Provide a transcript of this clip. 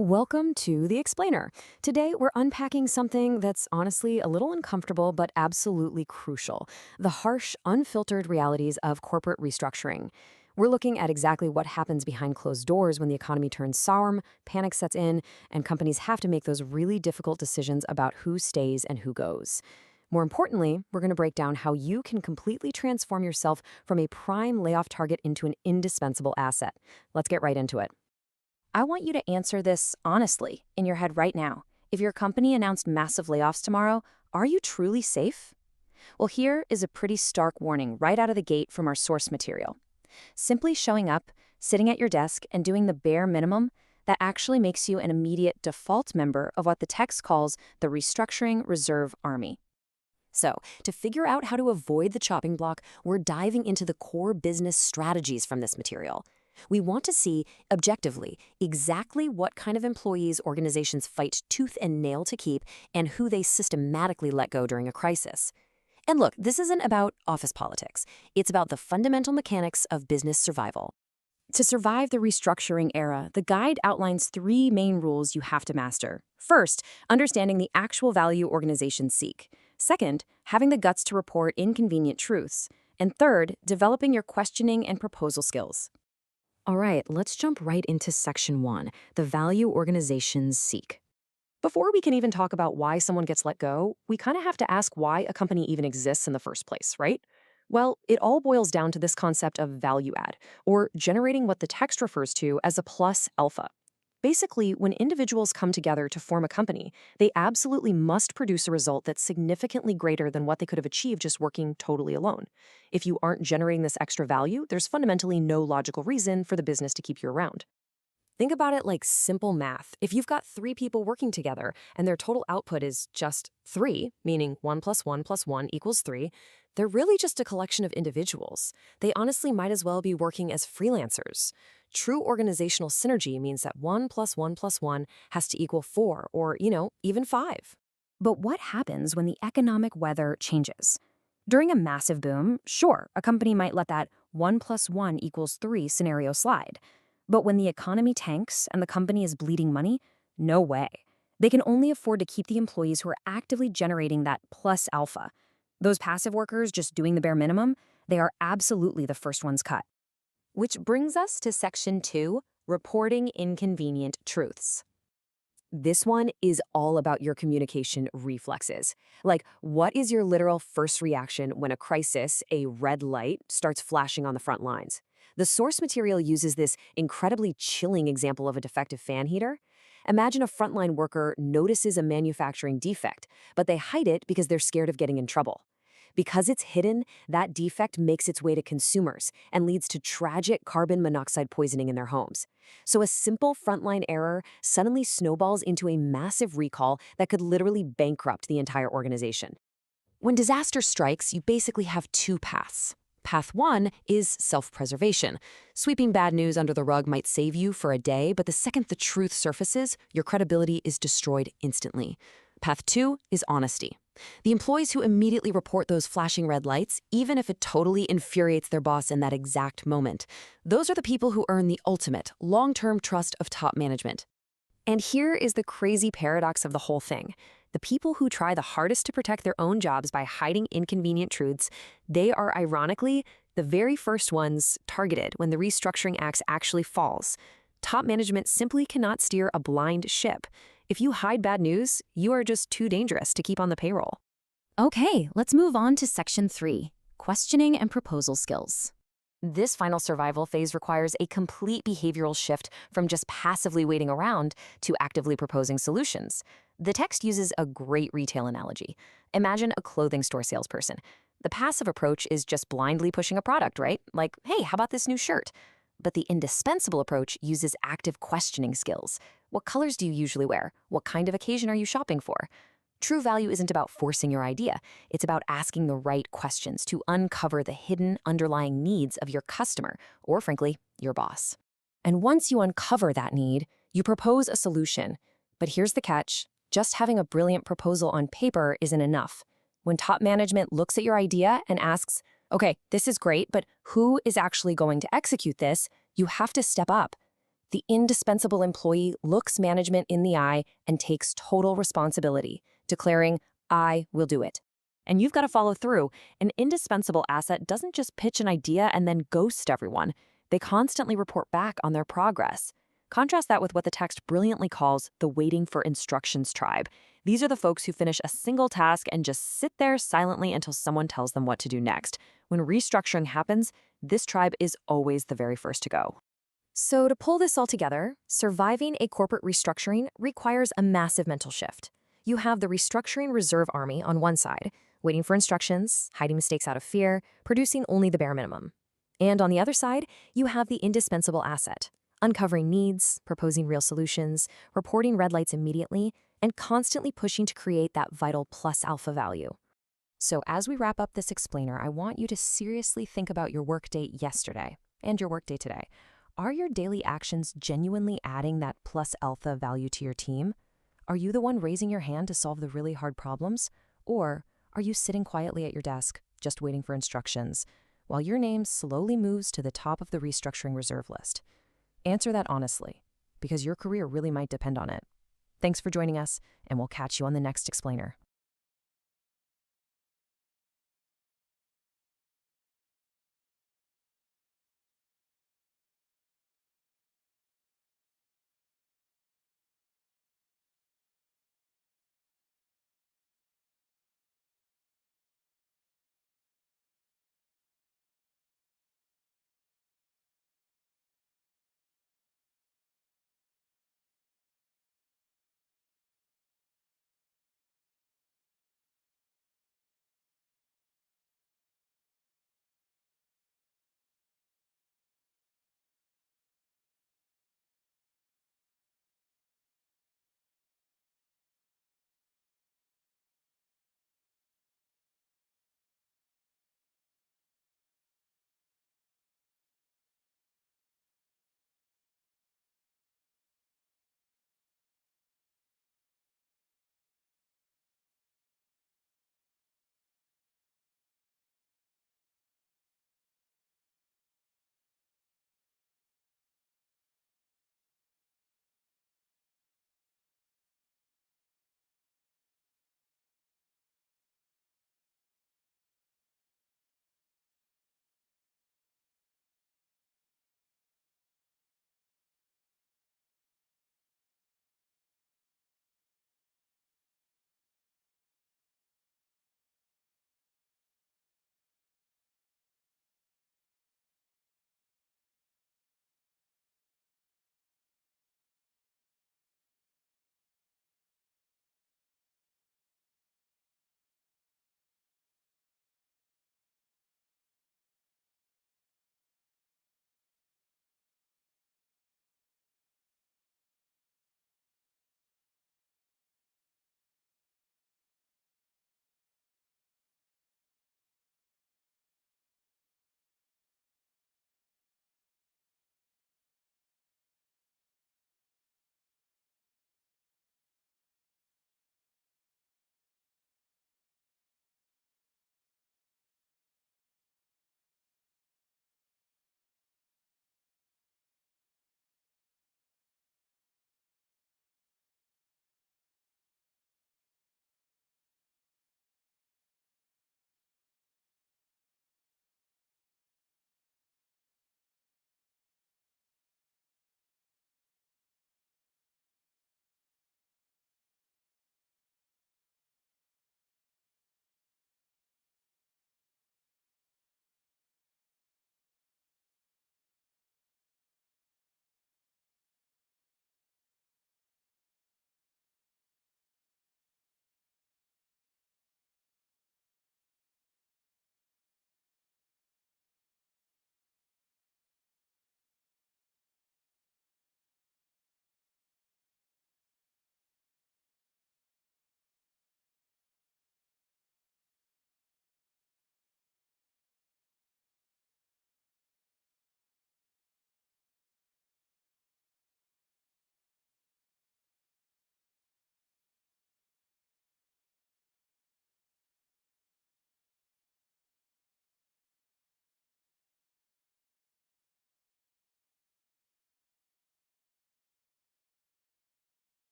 Welcome to The Explainer. Today, we're unpacking something that's honestly a little uncomfortable but absolutely crucial: the harsh, unfiltered realities of corporate restructuring. We're looking at exactly what happens behind closed doors when the economy turns sour, panic sets in, and companies have to make those really difficult decisions about who stays and who goes. More importantly, we're going to break down how you can completely transform yourself from a prime layoff target into an indispensable asset. Let's get right into it. I want you to answer this honestly in your head right now. If your company announced massive layoffs tomorrow, are you truly safe? Well, here is a pretty stark warning right out of the gate from our source material. Simply showing up, sitting at your desk, and doing the bare minimum, that actually makes you an immediate default member of what the text calls the Restructuring Reserve Army. So, to figure out how to avoid the chopping block, we're diving into the core business strategies from this material. We want to see, objectively, exactly what kind of employees organizations fight tooth and nail to keep and who they systematically let go during a crisis. And look, this isn't about office politics. It's about the fundamental mechanics of business survival. To survive the restructuring era, the guide outlines three main rules you have to master. First, understanding the actual value organizations seek. Second, having the guts to report inconvenient truths. And third, developing your questioning and proposal skills. All right, let's jump right into section 1, the value organizations seek. Before we can even talk about why someone gets let go, we kind of have to ask why a company even exists in the first place, right? Well, it all boils down to this concept of value add, or generating what the text refers to as a plus alpha. Basically, when individuals come together to form a company, they absolutely must produce a result that's significantly greater than what they could have achieved just working totally alone. If you aren't generating this extra value, there's fundamentally no logical reason for the business to keep you around. Think about it like simple math. If you've got three people working together and their total output is just three, meaning 1 plus 1 plus 1 equals 3, they're really just a collection of individuals. They honestly might as well be working as freelancers. True organizational synergy means that 1 plus 1 plus 1 has to equal 4 or, even 5. But what happens when the economic weather changes? During a massive boom, sure, a company might let that 1 plus 1 equals 3 scenario slide. But when the economy tanks and the company is bleeding money, no way. They can only afford to keep the employees who are actively generating that plus alpha. Those passive workers just doing the bare minimum, they are absolutely the first ones cut. Which brings us to section 2, reporting inconvenient truths. This one is all about your communication reflexes. Like, what is your literal first reaction when a crisis, a red light, starts flashing on the front lines? The source material uses this incredibly chilling example of a defective fan heater. Imagine a frontline worker notices a manufacturing defect, but they hide it because they're scared of getting in trouble. Because it's hidden, that defect makes its way to consumers and leads to tragic carbon monoxide poisoning in their homes. So a simple frontline error suddenly snowballs into a massive recall that could literally bankrupt the entire organization. When disaster strikes, you basically have two paths. Path 1 is self-preservation. Sweeping bad news under the rug might save you for a day, but the second the truth surfaces, your credibility is destroyed instantly. Path 2 is honesty. The employees who immediately report those flashing red lights, even if it totally infuriates their boss in that exact moment, those are the people who earn the ultimate, long-term trust of top management. And here is the crazy paradox of the whole thing. The people who try the hardest to protect their own jobs by hiding inconvenient truths, they are ironically the very first ones targeted when the restructuring axe actually falls. Top management simply cannot steer a blind ship. If you hide bad news, you are just too dangerous to keep on the payroll. Okay, let's move on to section 3, questioning and proposal skills. This final survival phase requires a complete behavioral shift from just passively waiting around to actively proposing solutions. The text uses a great retail analogy. Imagine a clothing store salesperson. The passive approach is just blindly pushing a product, right? Like, hey, how about this new shirt? But the indispensable approach uses active questioning skills. What colors do you usually wear? What kind of occasion are you shopping for? True value isn't about forcing your idea. It's about asking the right questions to uncover the hidden underlying needs of your customer, or frankly, your boss. And once you uncover that need, you propose a solution. But here's the catch. Just having a brilliant proposal on paper isn't enough. When top management looks at your idea and asks, okay, this is great, but who is actually going to execute this? You have to step up. The indispensable employee looks management in the eye and takes total responsibility, declaring, "I will do it." And you've got to follow through. An indispensable asset doesn't just pitch an idea and then ghost everyone. They constantly report back on their progress. Contrast that with what the text brilliantly calls the waiting for instructions tribe. These are the folks who finish a single task and just sit there silently until someone tells them what to do next. When restructuring happens, this tribe is always the very first to go. So to pull this all together, surviving a corporate restructuring requires a massive mental shift. You have the restructuring reserve army on one side, waiting for instructions, hiding mistakes out of fear, producing only the bare minimum. And on the other side, you have the indispensable asset, uncovering needs, proposing real solutions, reporting red lights immediately, and constantly pushing to create that vital plus alpha value. So as we wrap up this explainer, I want you to seriously think about your workday yesterday and your workday today. Are your daily actions genuinely adding that plus alpha value to your team? Are you the one raising your hand to solve the really hard problems? Or are you sitting quietly at your desk, just waiting for instructions, while your name slowly moves to the top of the restructuring reserve list? Answer that honestly, because your career really might depend on it. Thanks for joining us, and we'll catch you on the next explainer.